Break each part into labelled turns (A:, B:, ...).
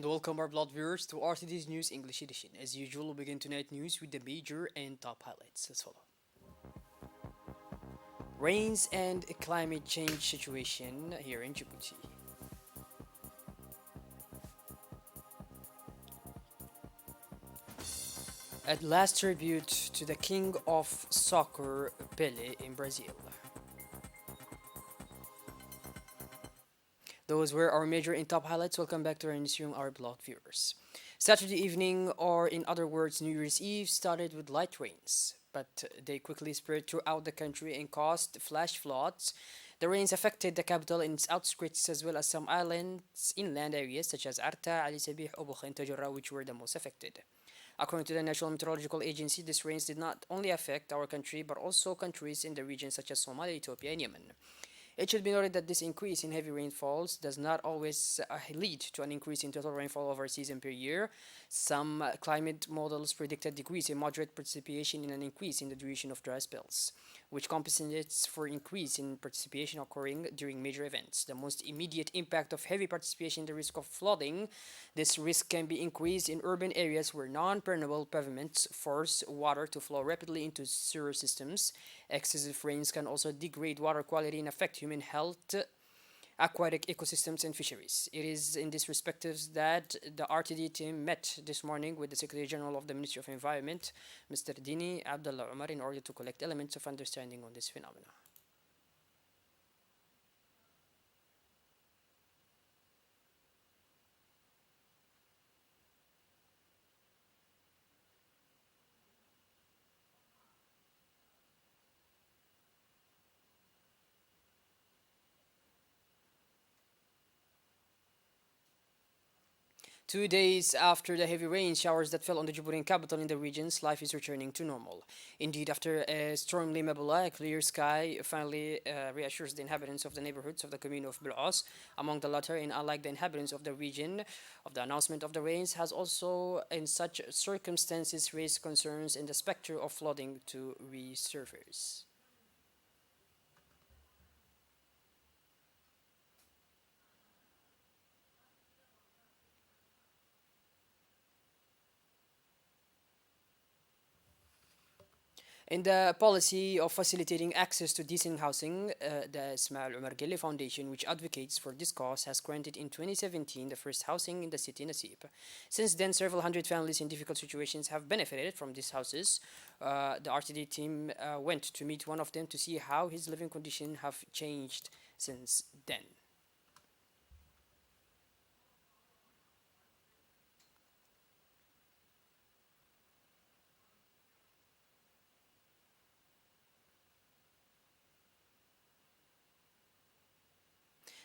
A: welcome our blood viewers to RTD's News English Edition. As usual, we'll begin tonight news with the major and top highlights as follow. Rains and climate change situation here in Djibouti. At last tribute to the king of soccer, Pele, in Brazil. Those were our major and top highlights. Welcome back to our newsroom, our blog viewers. Saturday evening, or in other words, New Year's Eve, started with light rains, but they quickly spread throughout the country and caused flash floods. The rains affected the capital and its outskirts as well as some islands, inland areas such as Arta, Ali Sabih, Obukh, and Tajura, which were the most affected. According to the National Meteorological Agency, these rains did not only affect our country but also countries in the region such as Somalia, Ethiopia, and Yemen. It should be noted that this increase in heavy rainfalls does not always lead to an increase in total rainfall over a season per year. Some climate models predict a decrease in moderate precipitation and an increase in the duration of dry spells, which compensates for increase in precipitation occurring during major events. The most immediate impact of heavy precipitation, the risk of flooding. This risk can be increased in urban areas where non-permeable pavements force water to flow rapidly into sewer systems. Excessive rains can also degrade water quality and affect human health, aquatic ecosystems, and fisheries. It is in this respect that the RTD team met this morning with the Secretary General of the Ministry of Environment, Mr. Dini Abdullah Umar, in order to collect elements of understanding on this phenomenon. 2 days after the heavy rain showers that fell on the Djiboutian capital in the regions, life is returning to normal. Indeed, after a stormy Mabula, a clear sky finally reassures the inhabitants of the neighborhoods of the commune of Bil'os. Among the latter, and unlike the inhabitants of the region, of the announcement of the rains has also, in such circumstances, raised concerns in the specter of flooding to resurface. In the policy of facilitating access to decent housing, the Ismail Umar Gili Foundation, which advocates for this cause, has granted in 2017 the first housing in the city Nasib. Since then, several hundred families in difficult situations have benefited from these houses. The RTD team went to meet one of them to see how his living conditions have changed since then.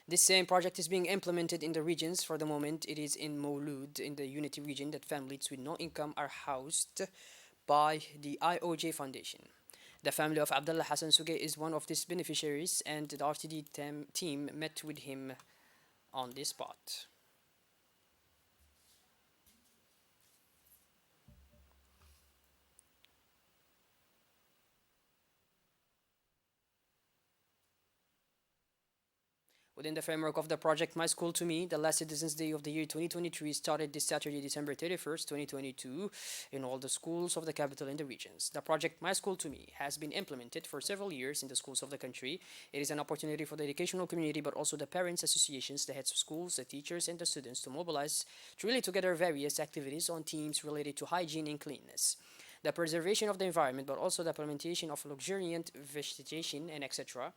A: This same project is being implemented in the regions. For the moment, it is in Moulud, in the Unity region, that families with no income are housed by the IOJ Foundation. The family of Abdullah Hassan Suge is one of these beneficiaries, and the RTD team met with him on this spot. Within the framework of the project My School to Me, the last Citizens Day of the year 2023 started this Saturday, December 31st, 2022, in all the schools of the capital and the regions. The project My School to Me has been implemented for several years in the schools of the country. It is an opportunity for the educational community, but also the parents' associations, the heads of schools, the teachers, and the students to mobilize to really together various activities on themes related to hygiene and cleanliness, the preservation of the environment, but also the implementation of luxuriant vegetation and etc.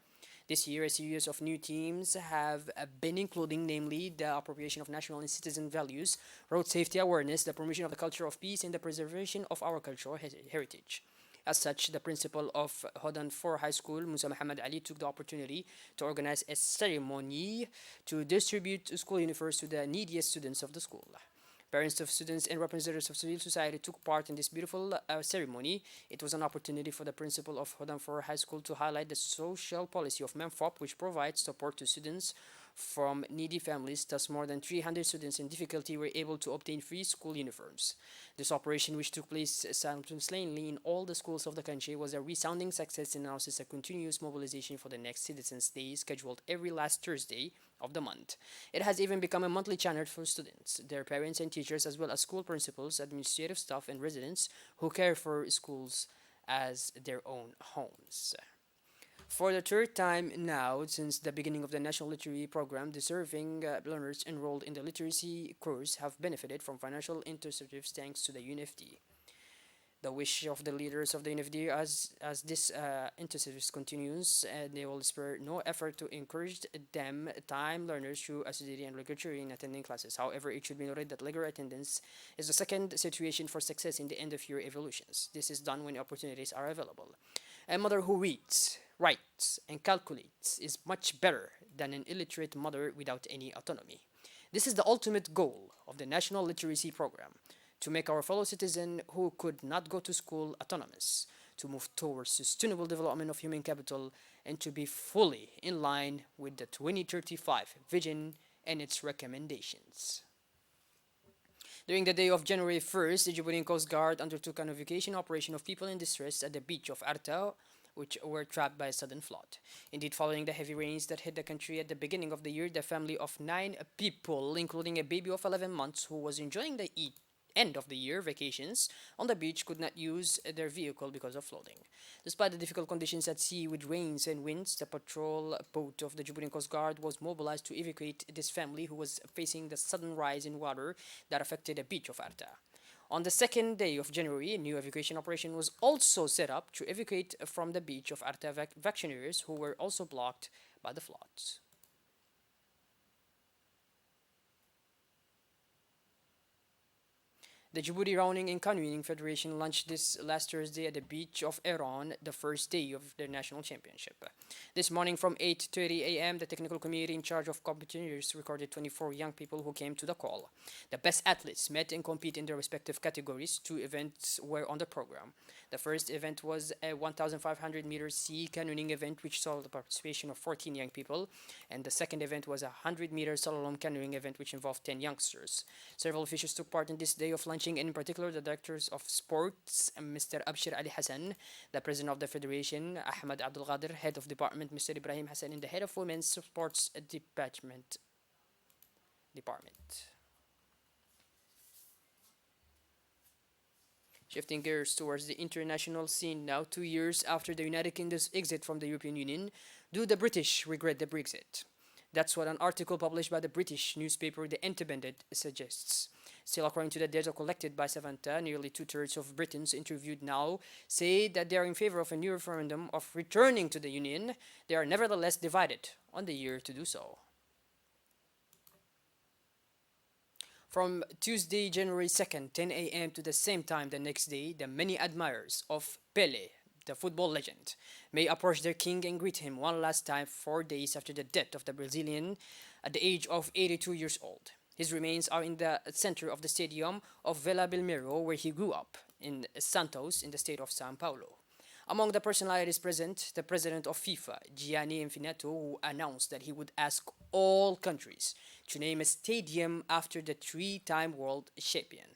A: This year, a series of new themes have been including, namely, the appropriation of national and citizen values, road safety awareness, the promotion of the culture of peace, and the preservation of our cultural heritage. As such, the principal of Hodan 4 High School, Musa Muhammad Ali, took the opportunity to organize a ceremony to distribute school uniforms to the neediest students of the school. Parents of students and representatives of civil society took part in this beautiful ceremony. It was an opportunity for the principal of Hodan 4 High School to highlight the social policy of MEMFOP, which provides support to students from needy families. Thus, more than 300 students in difficulty were able to obtain free school uniforms. This operation, which took place simultaneously in all the schools of the country, was a resounding success and announces a continuous mobilization for the next Citizens' Day, scheduled every last Thursday of the month. It has even become a monthly channel for students, their parents and teachers, as well as school principals, administrative staff, and residents who care for schools as their own homes. For the third time now, since the beginning of the National Literacy Program, deserving learners enrolled in the literacy course have benefited from financial incentives thanks to the UNFD. The wish of the leaders of the UNFD, as this incentives continues, they will spare no effort to encourage them time learners through assiduity and regularity in attending classes. However, it should be noted that regular attendance is the second situation for success in the end of year evaluations. This is done when opportunities are available. A mother who reads, writes, and calculates is much better than an illiterate mother without any autonomy. This is the ultimate goal of the National Literacy Program, to make our fellow citizen who could not go to school autonomous, to move towards sustainable development of human capital, and to be fully in line with the 2035 vision and its recommendations. During the day of January 1st, the Djiboutian Coast Guard undertook an evacuation operation of people in distress at the beach of Arta, which were trapped by a sudden flood. Indeed, following the heavy rains that hit the country at the beginning of the year, the family of 9 people, including a baby of 11 months who was enjoying the end of the year vacations on the beach, could not use their vehicle because of flooding. Despite the difficult conditions at sea with rains and winds, the patrol boat of the Djiboutian Coast Guard was mobilized to evacuate this family who was facing the sudden rise in water that affected the beach of Arta. On the second day of January, a new evacuation operation was also set up to evacuate from the beach of Arta vacationers who were also blocked by the floods. The Djibouti Rowing and Canoeing Federation launched this last Thursday at the beach of Iran, the first day of the national championship. This morning from 8:30 a.m., the technical committee in charge of competitors recorded 24 young people who came to the call. The best athletes met and compete in their respective categories. Two events were on the program. The first event was a 1,500 meter sea canoeing event, which saw the participation of 14 young people, and the second event was a 100 meter slalom canoeing event, which involved 10 youngsters. Several officials took part in this day of launching, and in particular the directors of sports, Mr. Abshir Ali Hassan, the president of the federation, Ahmed Abdul Ghadir, head of department, Mr. Ibrahim Hassan, and the head of women's sports department. Shifting gears towards the international scene now, 2 years after the United Kingdom's exit from the European Union, do the British regret the Brexit? That's what an article published by the British newspaper The Independent suggests. Still, according to the data collected by Savanta, nearly two-thirds of Britons interviewed now say that they are in favor of a new referendum of returning to the Union. They are nevertheless divided on the year to do so. From Tuesday, January 2nd, 10 a.m. to the same time the next day, the many admirers of Pele, the football legend, may approach their king and greet him one last time 4 days after the death of the Brazilian at the age of 82 years old. His remains are in the center of the stadium of Vila Belmiro, where he grew up, in Santos, in the state of São Paulo. Among the personalities present, the president of FIFA, Gianni Infantino, who announced that he would ask all countries to name a stadium after the three-time world champion.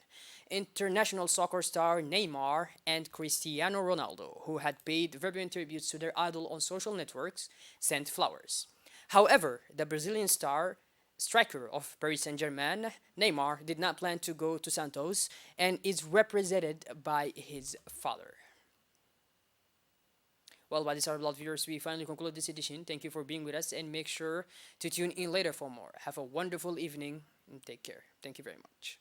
A: International soccer star Neymar and Cristiano Ronaldo, who had paid vibrant tributes to their idol on social networks, sent flowers. However, the Brazilian striker of Paris Saint-Germain, Neymar, did not plan to go to Santos and is represented by his father. Well, by this, our beloved viewers, we finally conclude this edition. Thank you for being with us, and make sure to tune in later for more. Have a wonderful evening and take care. Thank you very much.